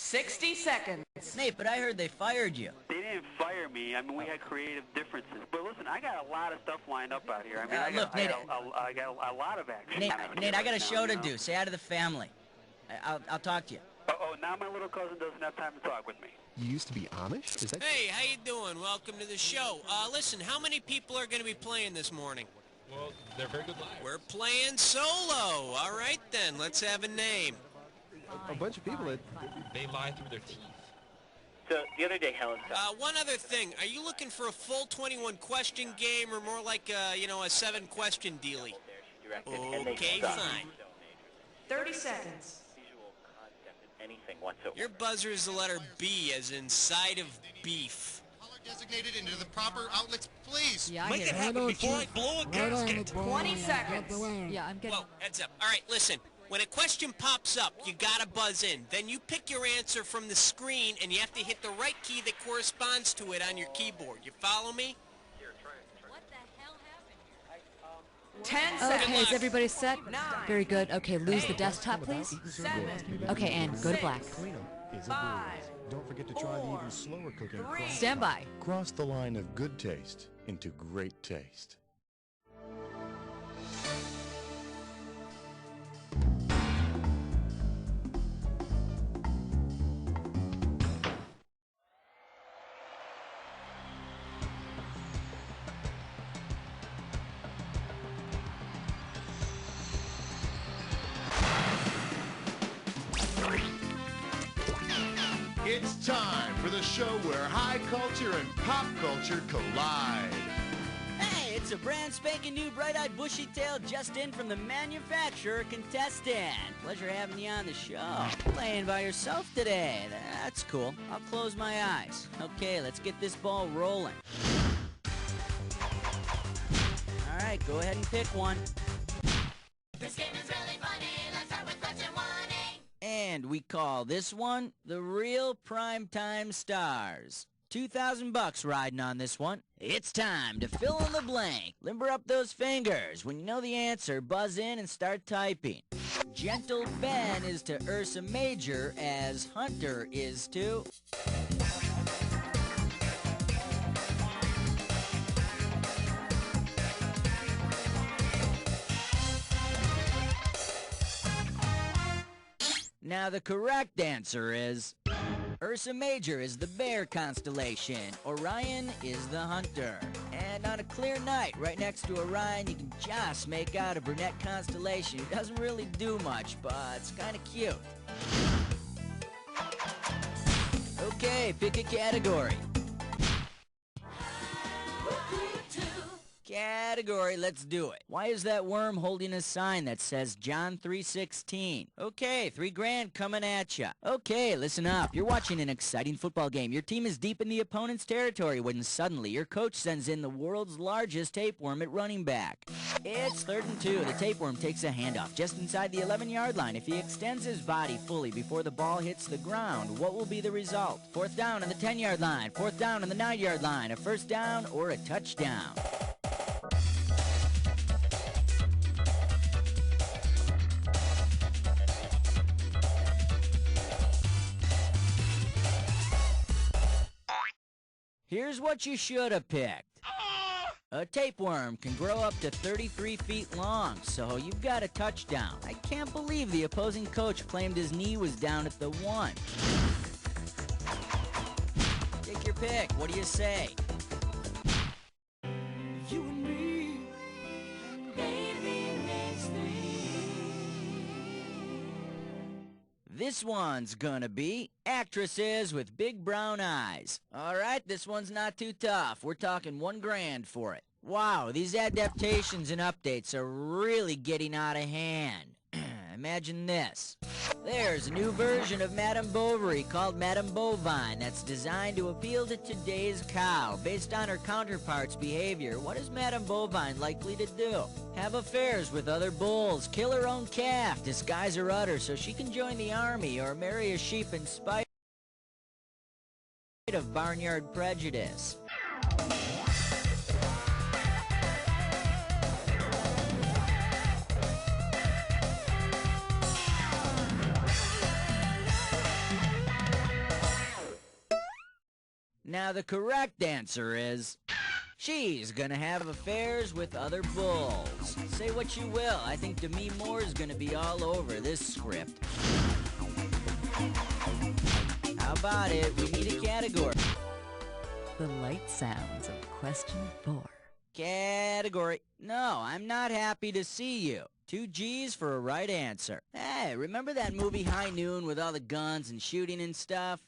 60 seconds. Nate, but I heard they fired you. They didn't fire me. I mean, we had creative differences. But listen, I got a lot of stuff lined up out here. I mean, I got a lot of action. Nate, I got a show to do. Say hi to the family. I'll talk to you. Oh, now my little cousin doesn't have time to talk with me. You used to be Amish? Is that... Hey, how you doing? Welcome to the show. Listen, how many people are going to be playing this morning? Well, they're very good live. We're playing solo. All right, then. Let's have a name. A bunch of people that... They lie through their teeth. So, the other day, Helen... One other thing. Are you looking for a full 21-question game or more like, a 7-question dealie? Okay, fine. 30 seconds. Anything whatsoever. Your buzzer is the letter B, as in side of beef. Designated into the proper outlets, please. Yeah, Make it happen before I blow a gasket. 20 seconds. Yeah, I'm getting... Whoa, heads up. All right, listen. When a question pops up, you gotta buzz in. Then you pick your answer from the screen, and you have to hit the right key that corresponds to it on your keyboard. You follow me? What the hell happened? 10 seconds. Okay, is everybody set? 9. Very good. Okay, lose the desktop, please. 7. Okay, and go to black. 5. Don't forget to try the even slower cooking. Stand by. Cross the line of good taste into great taste. It's time for the show where high culture and pop culture collide. Hey, it's a brand spanking new bright-eyed bushy-tailed just in from the manufacturer contestant. Pleasure having you on the show. Playing by yourself today. That's cool. I'll close my eyes. Okay, let's get this ball rolling. All right, go ahead and pick one. This game is really funny. Let's start with question 1A. And we call this one the Real Primetime Stars. $2,000 riding on this one. It's time to fill in the blank. Limber up those fingers. When you know the answer, buzz in and start typing. Gentle Ben is to Ursa Major as Hunter is to... Now the correct answer is... Ursa Major is the bear constellation. Orion is the hunter. And on a clear night, right next to Orion, you can just make out a brunette constellation. It doesn't really do much, but it's kind of cute. Okay, pick a category. Category, let's do it. Why is that worm holding a sign that says John 3:16? Okay, $3,000 coming at ya. Okay, listen up. You're watching an exciting football game. Your team is deep in the opponent's territory when suddenly your coach sends in the world's largest tapeworm at running back. It's 3rd and 2. The tapeworm takes a handoff just inside the 11-yard line. If he extends his body fully before the ball hits the ground, what will be the result? 4th down on the 10-yard line, 4th down on the 9-yard line, a 1st down or a touchdown. Here's what you should have picked. A tapeworm can grow up to 33 feet long, so you've got a touchdown. I can't believe the opposing coach claimed his knee was down at the 1. Take your pick. What do you say? You and me, baby, makes 3. This one's gonna be actresses with big brown eyes. All right, this one's not too tough. We're talking $1,000 for it. Wow, these adaptations and updates are really getting out of hand. Imagine this. There's a new version of Madame Bovary called Madame Bovine that's designed to appeal to today's cow. Based on her counterpart's behavior, what is Madame Bovine likely to do? Have affairs with other bulls, kill her own calf, disguise her udder so she can join the army, or marry a sheep in spite of barnyard prejudice. Now the correct answer is... she's gonna have affairs with other bulls. Say what you will, I think Demi Moore's gonna be all over this script. How about it? We need a category. The light sounds of question 4. Category. No, I'm not happy to see you. 2 G's for a right answer. Hey, remember that movie High Noon with all the guns and shooting and stuff?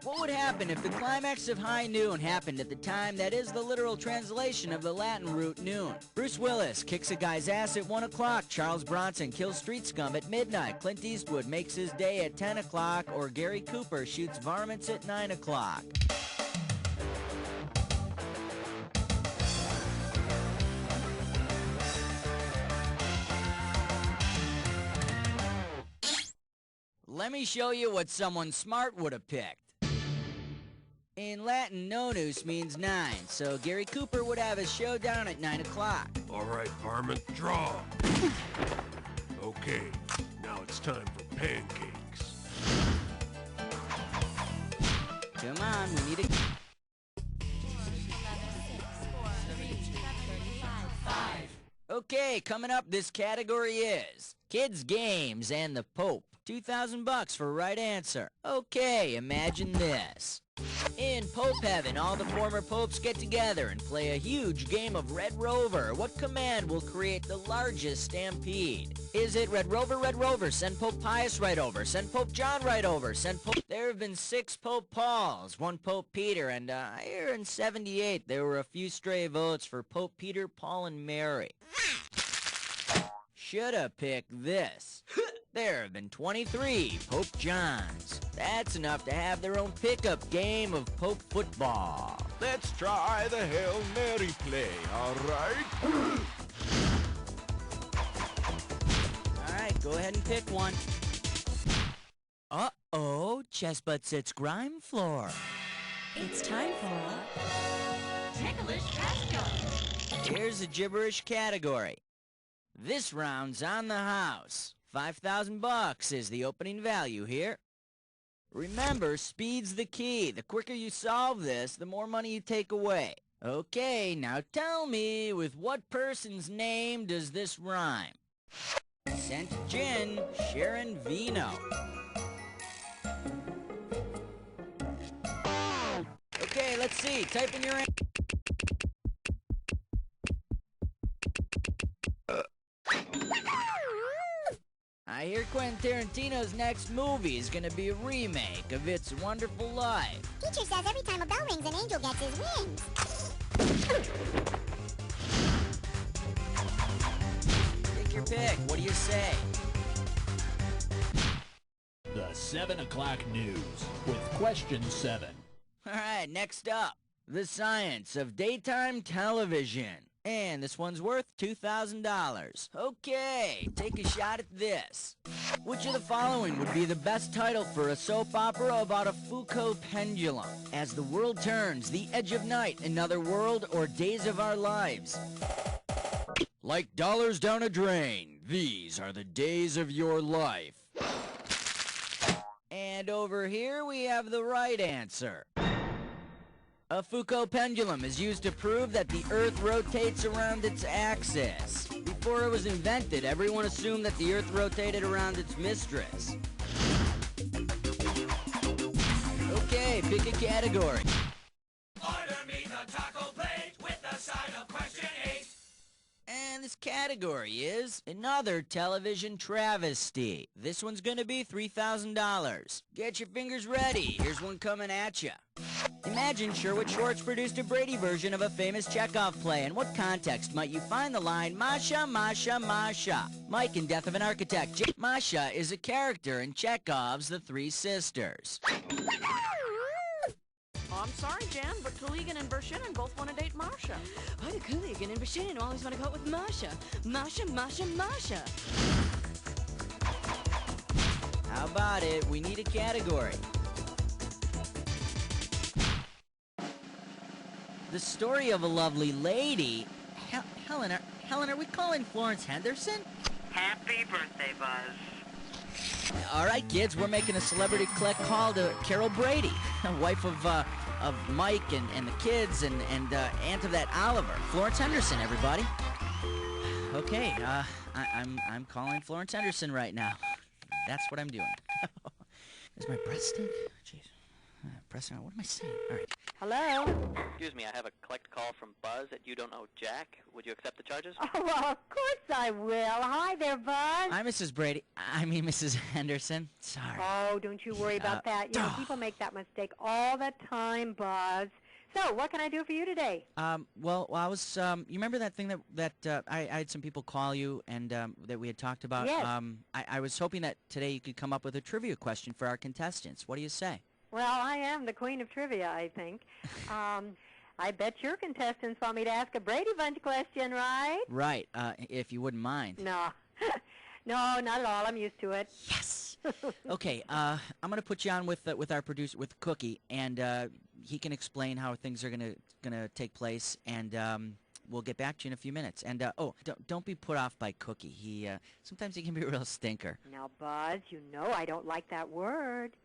What would happen if the climax of High Noon happened at the time that is the literal translation of the Latin root noon? Bruce Willis kicks a guy's ass at 1 o'clock, Charles Bronson kills street scum at midnight, Clint Eastwood makes his day at 10 o'clock, or Gary Cooper shoots varmints at 9 o'clock. Let me show you what someone smart would have picked. In Latin, nonus means 9, so Gary Cooper would have his show down at 9 o'clock. All right, varmint, draw. Okay, now it's time for pancakes. Come on, we need a... Okay, coming up, this category is Kids Games and the Pope. $2,000 for right answer. Okay, imagine this. In Pope Heaven, all the former popes get together and play a huge game of Red Rover. What command will create the largest stampede? Is it Red Rover, send Pope Pius right over, send Pope John right over, send Pope... There have been 6 Pope Pauls, 1 Pope Peter, and I hear in 78 there were a few stray votes for Pope Peter, Paul, and Mary. Shoulda picked this. There have been 23 Pope Johns. That's enough to have their own pickup game of Pope football. Let's try the Hail Mary play, all right? All right, go ahead and pick one. Uh-oh, Chess Butt Sits Grime Floor. It's time for Ticklish Casco. Here's a gibberish category. This round's on the house. $5,000 is the opening value here. Remember, speed's the key. The quicker you solve this, the more money you take away. Okay, now tell me, with what person's name does this rhyme? Scent Gin, Sharon Vino. Okay, let's see. Type in your... I hear Quentin Tarantino's next movie is gonna be a remake of It's a Wonderful Life. Teacher says every time a bell rings, an angel gets his wings. Take your pick. What do you say? The 7 o'clock news with question 7. All right, next up, the science of daytime television. And this one's worth $2,000. Okay, take a shot at this. Which of the following would be the best title for a soap opera about a Foucault pendulum? As the World Turns, The Edge of Night, Another World, or Days of Our Lives? Like dollars down a drain, these are the days of your life. And over here we have the right answer. A Foucault pendulum is used to prove that the Earth rotates around its axis. Before it was invented, everyone assumed that the Earth rotated around its mistress. Okay, pick a category. Order me the taco plate with the side of question 8. And this category is another television travesty. This one's gonna be $3,000. Get your fingers ready. Here's one coming at you. Imagine Sherwood Schwartz produced a Brady version of a famous Chekhov play. In what context might you find the line, Masha, Masha, Masha? Mike in Death of an Architect. Masha is a character in Chekhov's The Three Sisters. Oh, I'm sorry, Jan, but Kuligan and Bershinin both want to date Marsha. Why do Kuligan and Bershinin always want to go out with Masha? Masha, Masha, Masha. How about it? We need a category. The story of a lovely lady. Helen, are we calling Florence Henderson? Happy birthday, Buzz. All right, kids, we're making a celebrity collect call to Carol Brady, wife of Mike and the kids and aunt of that Oliver. Florence Henderson, everybody. Okay, I'm calling Florence Henderson right now. That's what I'm doing. Is my breath stink? Jeez. Pressing on. What am I saying? All right. Hello? Excuse me, I have a collect call from Buzz at You Don't Know Jack. Would you accept the charges? Oh, well, of course I will. Hi there, Buzz. Hi, Mrs. Brady. I mean, Mrs. Henderson. Sorry. Oh, don't you worry about that. You know, people make that mistake all the time, Buzz. So, what can I do for you today? Well, I was, you remember that thing that I had some people call you and that we had talked about? Yes. I was hoping that today you could come up with a trivia question for our contestants. What do you say? Well, I am the queen of trivia, I think. I bet your contestants want me to ask a Brady Bunch question, right? Right, if you wouldn't mind. No. No, not at all. I'm used to it. Yes. Okay, I'm going to put you on with our producer, with Cookie, and he can explain how things are gonna take place, and we'll get back to you in a few minutes. And don't be put off by Cookie. He sometimes he can be a real stinker. Now, Buzz, you know I don't like that word.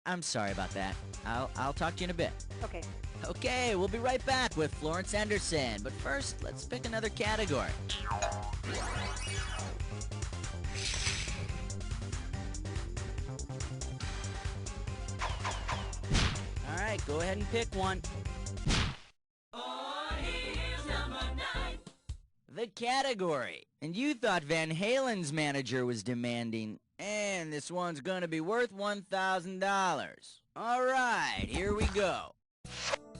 I'm sorry about that. I'll talk to you in a bit. Okay. Okay, we'll be right back with Florence Henderson. But first, let's pick another category. All right, go ahead and pick one. Oh, here's number 9. The category. And you thought Van Halen's manager was demanding, and this one's gonna be worth $1,000. All right, here we go.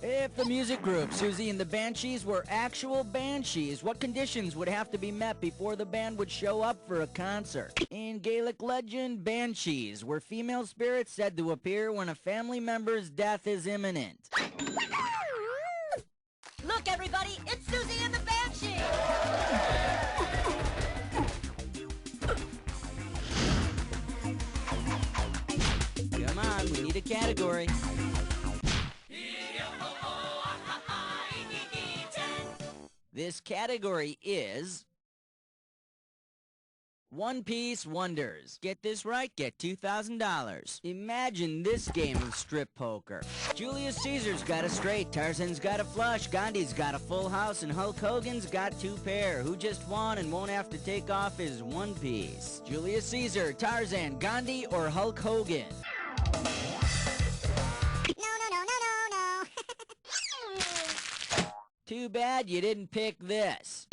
If the music group Susie and the Banshees were actual banshees, what conditions would have to be met before the band would show up for a concert? In Gaelic legend, banshees were female spirits said to appear when a family member's death is imminent. Look, everybody, it's Susie and the Banshee! Come on, we need a category. This category is One Piece Wonders. Get this right, get $2,000. Imagine this game of strip poker. Julius Caesar's got a straight, Tarzan's got a flush, Gandhi's got a full house, and Hulk Hogan's got 2 pair. Who just won and won't have to take off his one piece? Julius Caesar, Tarzan, Gandhi, or Hulk Hogan? Too bad you didn't pick this.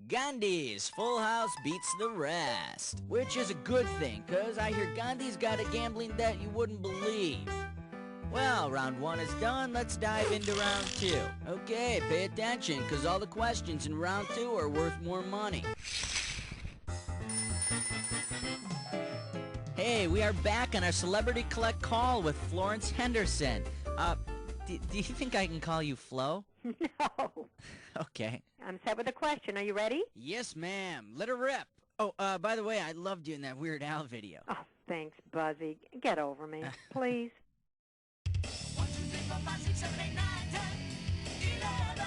Gandhi's Full House beats the rest. Which is a good thing, cause I hear Gandhi's got a gambling debt you wouldn't believe. Well, round 1 is done, let's dive into round 2. Okay, pay attention, cause all the questions in round 2 are worth more money. Hey, we are back on our Celebrity Collect call with Florence Henderson. Do you think I can call you Flo? No. Okay. I'm set with a question. Are you ready? Yes, ma'am. Let her rip. Oh, by the way, I loved you in that Weird Al video. Oh, thanks, Buzzy. Get over me, please. 1, 2, 3, 4, 5, 6, 7, 8, 9, 10, 11.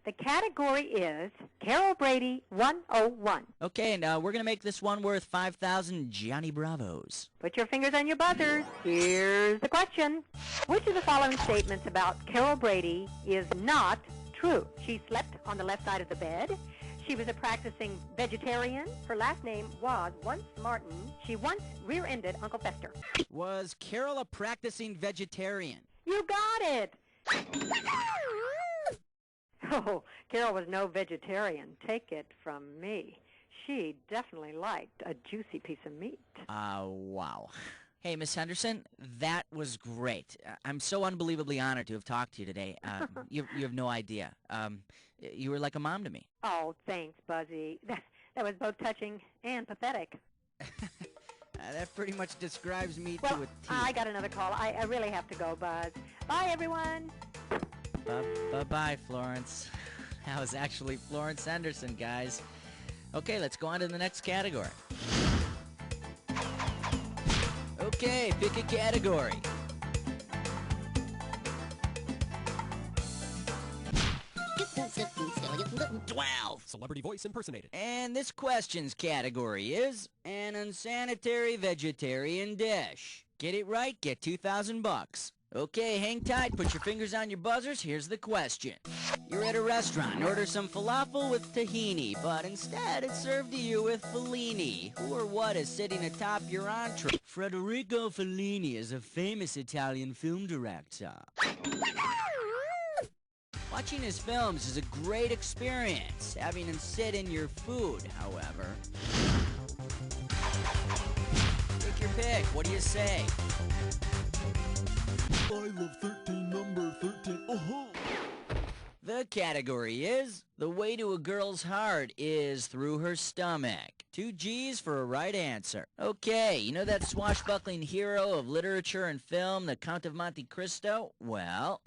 The category is Carol Brady 101. Okay, and we're going to make this one worth 5,000 Johnny Bravos. Put your fingers on your buzzers. Here's the question. Which of the following statements about Carol Brady is not true? She slept on the left side of the bed. She was a practicing vegetarian. Her last name was once Martin. She once rear-ended Uncle Fester. Was Carol a practicing vegetarian? You got it! Oh, Carol was no vegetarian. Take it from me. She definitely liked a juicy piece of meat. Wow. Hey, Miss Henderson, that was great. I'm so unbelievably honored to have talked to you today. You have no idea. You were like a mom to me. Oh, thanks, Buzzy. That was both touching and pathetic. That pretty much describes me well, to a T. I got another call. I really have to go, Buzz. Bye, everyone. Bye-bye, Florence. That was actually Florence Henderson, guys. Okay, let's go on to the next category. Okay, pick a category. 12. Celebrity voice impersonated. And this question's category is an unsanitary vegetarian dish. Get it right, get 2,000 bucks. Okay, hang tight, put your fingers on your buzzers, here's the question. You're at a restaurant and order some falafel with tahini, but instead it's served to you with Fellini. Who or what is sitting atop your entree? Federico Fellini is a famous Italian film director. Watching his films is a great experience. Having him sit in your food, however. Take your pick, what do you say? I love 13, number 13. Oh-ho! The category is, the way to a girl's heart is through her stomach. 2 G's for a right answer. Okay, you know that swashbuckling hero of literature and film, the Count of Monte Cristo? Well,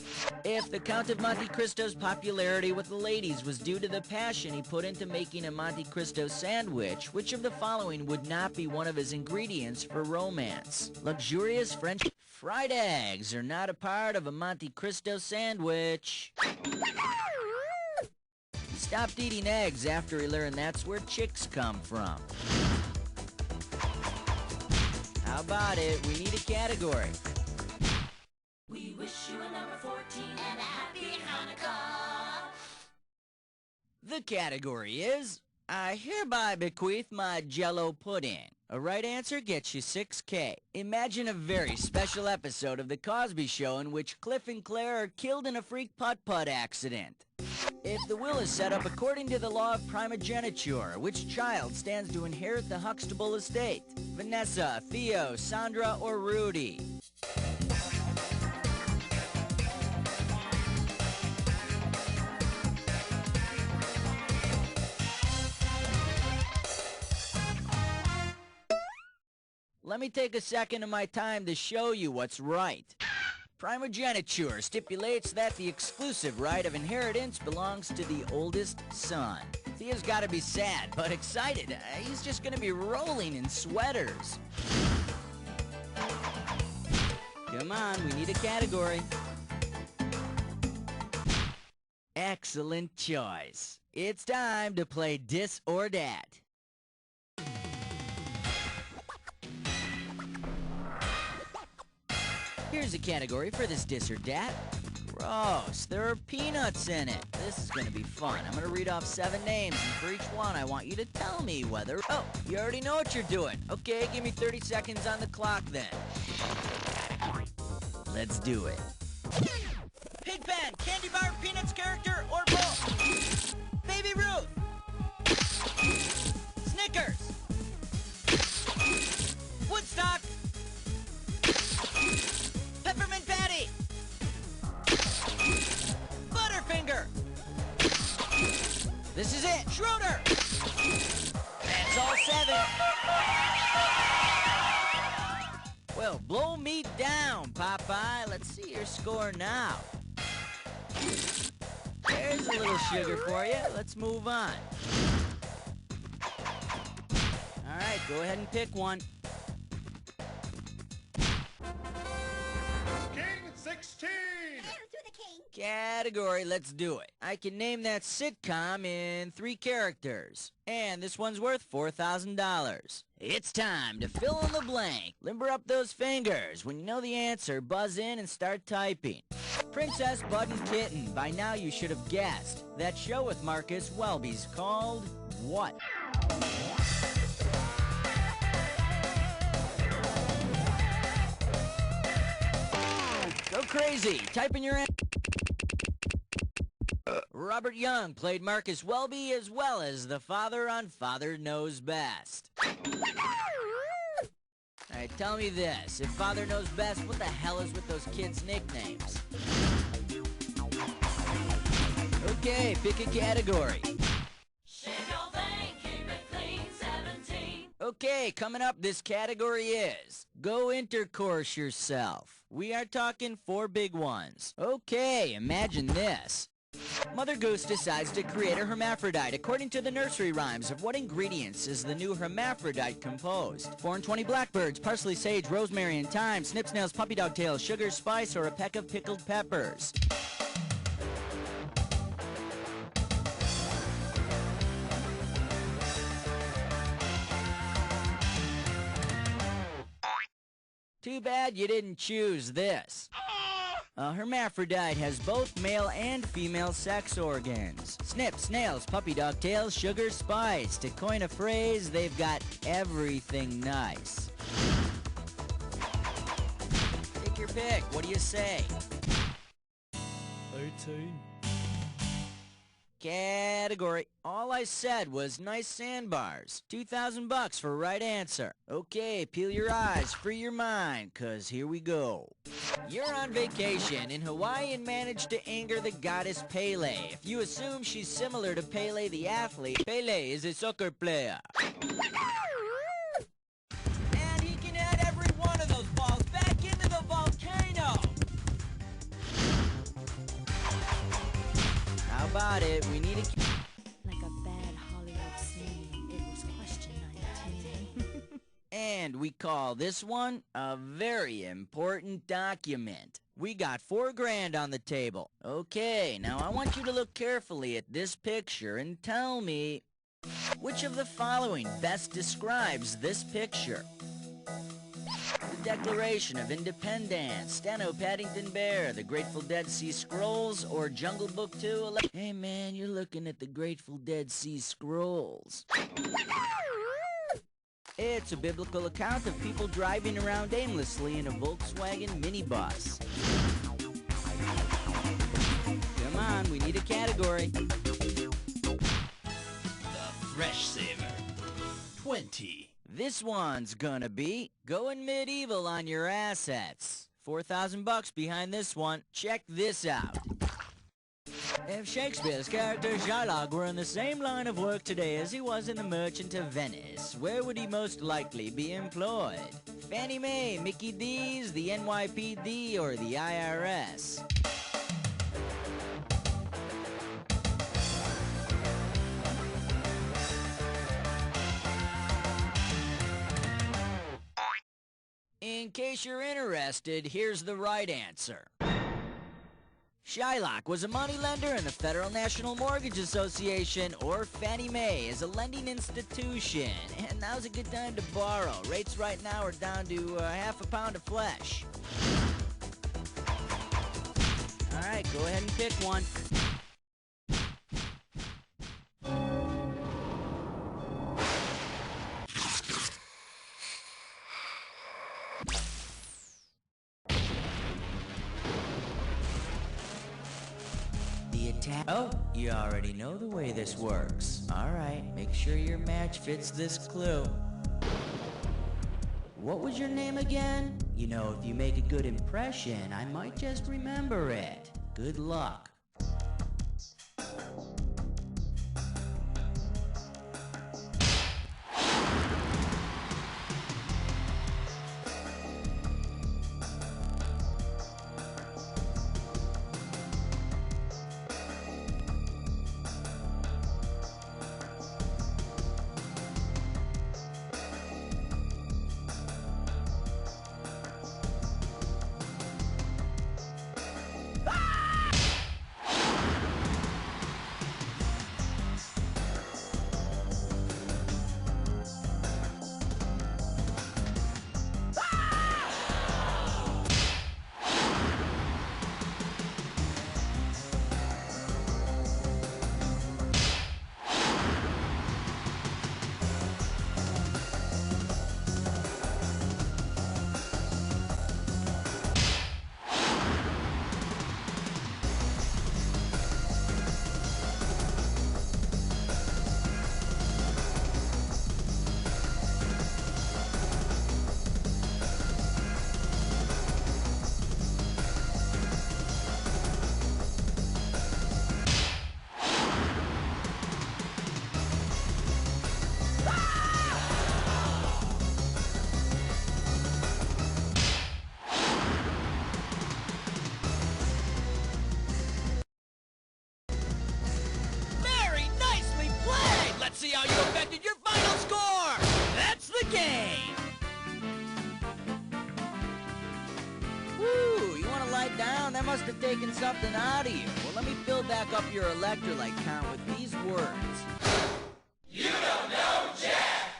if the Count of Monte Cristo's popularity with the ladies was due to the passion he put into making a Monte Cristo sandwich, which of the following would not be one of his ingredients for romance? Luxurious French fried eggs are not a part of a Monte Cristo sandwich. He stopped eating eggs after he learned that's where chicks come from. How about it? We need a category. We wish you a number 14 and a happy Hanukkah. The category is, I hereby bequeath my Jell-O pudding. A right answer gets you $6K. Imagine a very special episode of The Cosby Show in which Cliff and Claire are killed in a freak putt-putt accident. If the will is set up according to the law of primogeniture, which child stands to inherit the Huxtable estate? Vanessa, Theo, Sandra, or Rudy? Let me take a second of my time to show you what's right. Primogeniture stipulates that the exclusive right of inheritance belongs to the oldest son. Theo's gotta be sad, but excited. He's just gonna be rolling in sweaters. Come on, we need a category. Excellent choice. It's time to play Dis or Dat. Here's a category for this Dis or Dat. Gross, there are peanuts in it. This is gonna be fun. I'm gonna read off 7 names, and for each one I want you to tell me whether... Oh, you already know what you're doing. Okay, give me 30 seconds on the clock then. Let's do it. Pigpen, candy bar, peanuts character, or both? Baby Ruth. Snickers. Woodstock. Peppermint Patty! Butterfinger! This is it! Schroeder! That's all 7. Well, blow me down, Popeye. Let's see your score now. There's a little sugar for you. Let's move on. All right, go ahead and pick one. King 16! Category, let's do it. I can name that sitcom in 3 characters. And this one's worth $4,000. It's time to fill in the blank. Limber up those fingers. When you know the answer, buzz in and start typing. Princess, Bud, and Kitten. By now you should have guessed. That show with Marcus Welby's called what? Go crazy. Type in your answer. Robert Young played Marcus Welby as well as the father on Father Knows Best. Alright, tell me this. If Father Knows Best, what the hell is with those kids' nicknames? Okay, pick a category. Shave your thing, keep it clean, 17. Okay, coming up, this category is Go Intercourse Yourself. We are talking 4 big ones. Okay, imagine this. Mother Goose decides to create a hermaphrodite. According to the nursery rhymes, of what ingredients is the new hermaphrodite composed? 4 and 20 blackbirds, parsley, sage, rosemary, and thyme, snip snails, puppy dog tails, sugar, spice, or a peck of pickled peppers. Too bad you didn't choose this. A hermaphrodite has both male and female sex organs. Snips, snails, puppy dog tails, sugar, spice. To coin a phrase, they've got everything nice. Take your pick. What do you say? 18. Category. All I said was nice sandbars. $2,000 for right answer. Okay, peel your eyes, free your mind, 'cause here we go. You're on vacation in Hawaii and managed to anger the goddess Pele. If you assume she's similar to Pele the athlete, Pele is a soccer player. And he can add every one of those balls back into the volcano. How about it? We need a... Like a bad Hollywood scene, it was question 19. And we call this one a very important document. We got $4 on the table. Okay, now I want you to look carefully at this picture and tell me which of the following best describes this picture. The Declaration of Independence, Steno Paddington Bear, The Grateful Dead Sea Scrolls, or Jungle Book 2. Hey man, you're looking at the Grateful Dead Sea Scrolls. It's a biblical account of people driving around aimlessly in a Volkswagen minibus. Come on, we need a category. The Fresh Saver. 20. This one's gonna be going medieval on your assets. $4,000 behind this one. Check this out. If Shakespeare's character Shylock were in the same line of work today as he was in The Merchant of Venice, where would he most likely be employed? Fannie Mae, Mickey D's, the NYPD, or the IRS? In case you're interested, here's the right answer. Shylock was a moneylender in the Federal National Mortgage Association, or Fannie Mae is a lending institution. And now's a good time to borrow. Rates right now are down to half a pound of flesh. All right, go ahead and pick one. Oh, you already know the way this works. Alright, make sure your match fits this clue. What was your name again? You know, if you make a good impression, I might just remember it. Good luck. See how you affected your final score! That's the game! Woo! You want to lie down? That must have taken something out of you. Well, let me fill back up your electrolyte count with these words. You don't know Jack!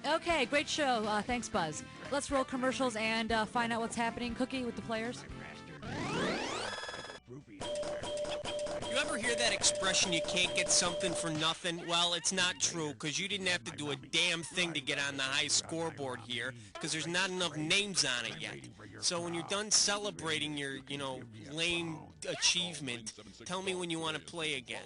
Okay, great show. Thanks, Buzz. Let's roll commercials and find out what's happening, Cookie, with the players. You ever hear that expression, you can't get something for nothing? Well, it's not true, because you didn't have to do a damn thing to get on the high scoreboard here, because there's not enough names on it yet. So when you're done celebrating your, lame achievement, tell me when you want to play again.